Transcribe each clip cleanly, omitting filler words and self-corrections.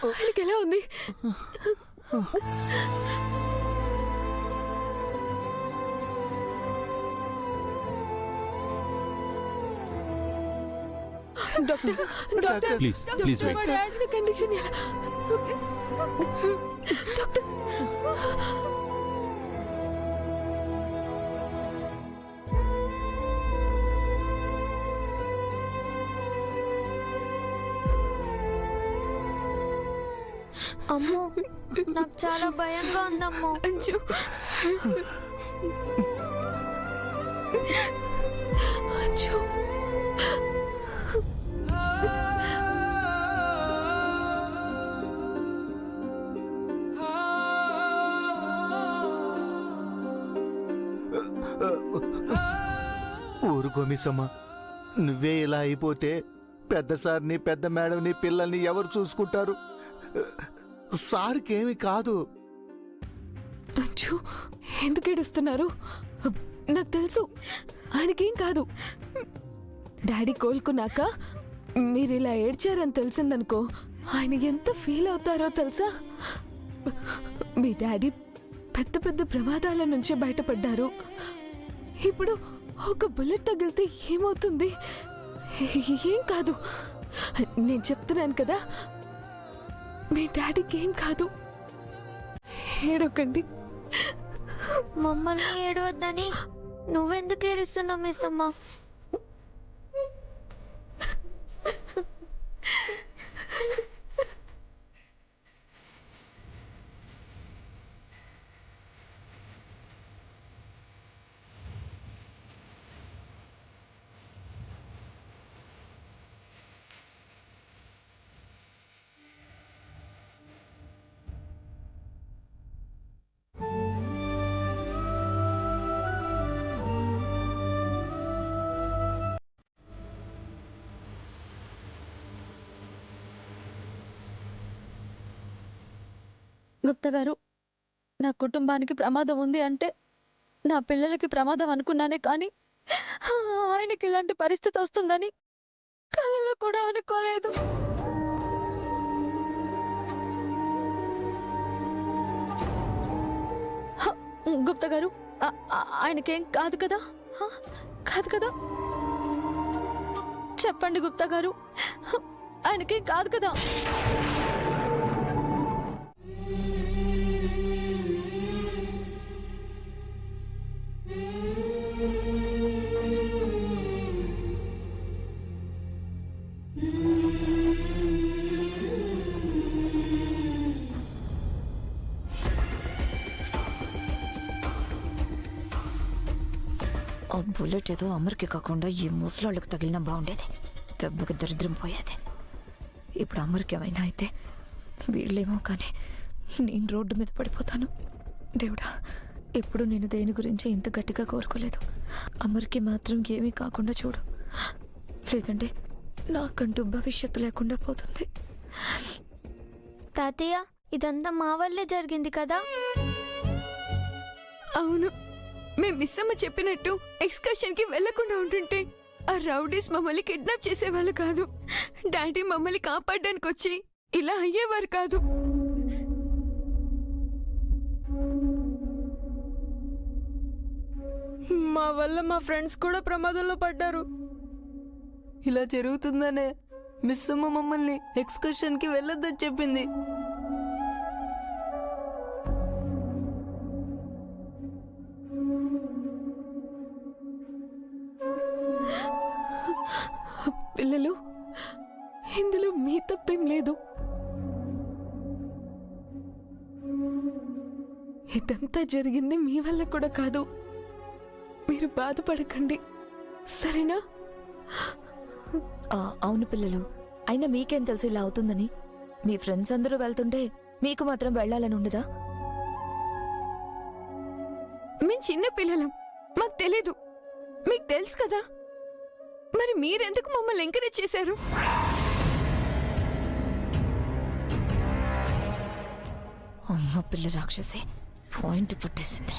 ఆయనకి ఎలా ఉంది? Doctor, doctor, please please wait. మా డాడీ కండిషన్ ఎలా? డాక్టర్, అమ్మో నాకు చాలా భయంగా ఉందమ్మో. అంజు, అంజు, ఊరుకో మిస్సమ్మ, నువ్వే ఇలా అయిపోతే పెద్ద సార్ని పెద్ద మేడంని పిల్లల్ని ఎవరు చూసుకుంటారు? సార్కేమి కాదు. అంజు, ఎందుకు ఏడుస్తున్నారు? నాకు తెలుసు ఆయనకేం కాదు. డాడీ కోలుకున్నాక మీరు ఇలా ఏడ్చారని తెలిసిందనుకో, ఆయన ఎంత ఫీల్ అవుతారో తెలుసా? మీ డాడీ పెద్ద పెద్ద ప్రమాదాల నుంచి బయటపడ్డారు. ఇప్పుడు ఒక బుల్లెట్ తగిలితే ఏమవుతుంది? ఏం కాదు, నేను చెప్తున్నాను కదా, మీ డాడీకి ఏం కాదు. ఏడొకండి. మమ్మల్ని ఏడవద్దని నువ్వెందుకు ఏడుస్తున్నావు మిస్సమ్మ? గుప్తా గారు, నా కుటుంబానికి ప్రమాదం ఉంది అంటే నా పిల్లలకి ప్రమాదం అనుకున్నానే కానీ ఆయనకి ఇలాంటి పరిస్థితి వస్తుందని కలలో కూడా అనుకోలేదు. గుప్తా గారు, ఆయనకేం కాదు కదా? కాదు కదా? చెప్పండి గుప్తా గారు, ఆయనకేం కాదు కదా? ఆ బుల్లెట్ ఏదో అమర్కి కాకుండా ఈ ముసలాళ్ళకి తగిలినా బాగుండేది. దెబ్బకి దరిద్రం పోయేది. ఇప్పుడు అమర్కి ఏమైనా అయితే వీళ్ళేమో కానీ నేను రోడ్డు మీద పడిపోతాను. దేవుడా, ఎప్పుడు నేను దేని గురించి ఇంత గట్టిగా కోరుకోలేదు. అమర్కి మాత్రం ఏమీ కాకుండా చూడు, లేదంటే నాకంటూ భవిష్యత్తు లేకుండా పోతుంది. తాతయ్య, ఇదంతా మా వల్లే జరిగింది కదా? అవును, మేము మిస్సమ్మ చెప్పినట్టు ఎక్స్కర్షన్ కి వెళ్లకుండా ఉంటుంటే ఆ రౌడీస్ మమ్మల్ని కిడ్నాప్ చేసేవాళ్ళు కాదు. డాడీ మమ్మల్ని కాపాడడానికి వచ్చి ఇలా అయ్యేవారు కాదు. మా వల్ల మా ఫ్రెండ్స్ కూడా ప్రమాదంలో పడ్డారు. ఇలా జరుగుతుందనే మిస్ అమ్మ మమ్మల్ని ఎక్స్కర్షన్ కి వెళ్ళొద్దని చెప్పింది. పిల్లలు, ఇందులో మీ తప్పేం లేదు. ఇదంతా జరిగింది మీ వల్ల కూడా కాదు. మీరు బాధపడకండి, సరేనా? అవును పిల్లలు, అయినా మీకేం తెలుసు ఇలా అవుతుందని? మీ ఫ్రెండ్స్ అందరూ వెళ్తుంటే మీకు మాత్రం వెళ్ళాలని ఉండదా? మేము చిన్న పిల్లలం, మాకు తెలీదు. మీకు తెలుసు కదా, మరి మీరెందుకు మమ్మల్ని ఎంకరేజ్ చేశారు? అమ్మ పిల్ల రాక్షసి పాయింట్ పుట్టేసింది.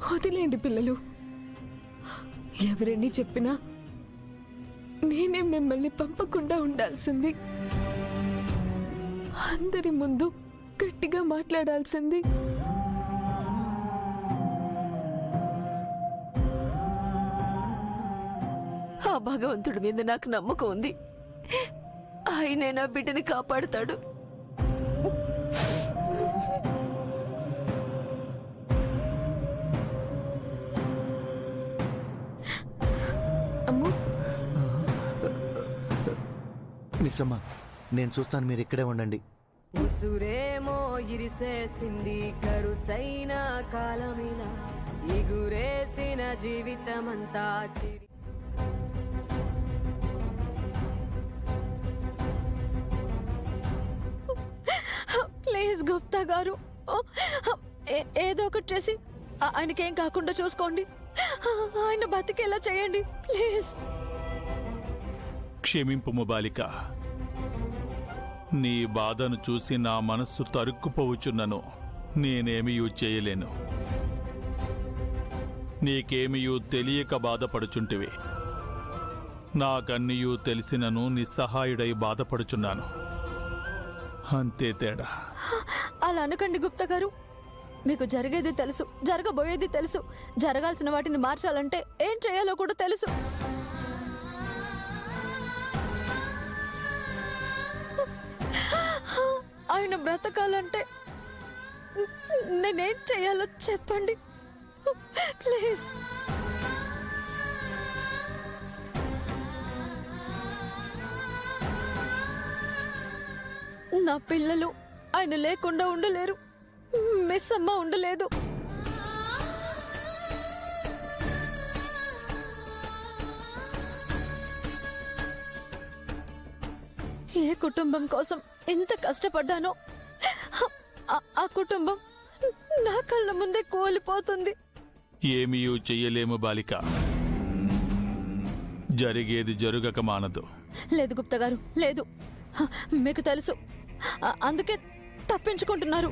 వదిలేండి పిల్లలు, ఎవరెన్ని చెప్పినా నేనే మిమ్మల్ని పంపకుండా ఉండాల్సింది. అందరి ముందు గట్టిగా మాట్లాడాల్సింది. ఆ భగవంతుడి మీద నాకు నమ్మకం ఉంది. ఆయనే నా బిడ్డని కాపాడుతాడు. అమ్మో, మిస్ అమ్మ, నేను చూస్తాను, మీరు ఇక్కడే ఉండండి. ఉసురేమో ఇరిసేసింది కరుసైన కాలమిలా, ఇగురేసిన జీవితమంతా చిరి. ప్లీజ్ గుప్తా గారు, ఏదో ఒకటి చేసి ఆయనకేం కాకుండా చూసుకోండి. ఆయన బతికేలా చేయండి ప్లీజ్. క్షమింపుము బాలిక, నీ బాధను చూసి నా మనస్సు తరుక్కుపోవుచున్నను. నేనేమియూ చేయలేను. నీకేమియూ తెలియక బాధపడుచుంటివి. నాకన్నీయూ తెలిసినను నిస్సహాయుడై బాధపడుచున్నాను. అంతే తేడా. అలా అనకండి గుప్తా గారు. మీకు జరిగేది తెలుసు, జరగబోయేది తెలుసు. జరగాల్సిన వాటిని మార్చాలంటే ఏం చేయాలో కూడా తెలుసు. ఆయన బ్రతకాలంటే నేనేం చేయాలో చెప్పండి ప్లీజ్. నా పిల్లలు ఆయన లేకుండా ఉండలేరు. మిస్ అమ్మ ఉండలేదు. ఏ కుటుంబం కోసం ఎంత కష్టపడ్డానో ఆ కుటుంబం నా కళ్ళ ముందే కూలిపోతుంది. ఏమీయూ చెయ్యలేము బాలిక. జరిగేది జరుగక మానదు. లేదు గుప్తా గారు, లేదు. మీకు తెలుసు, అందుకే తప్పించుకుంటున్నారు.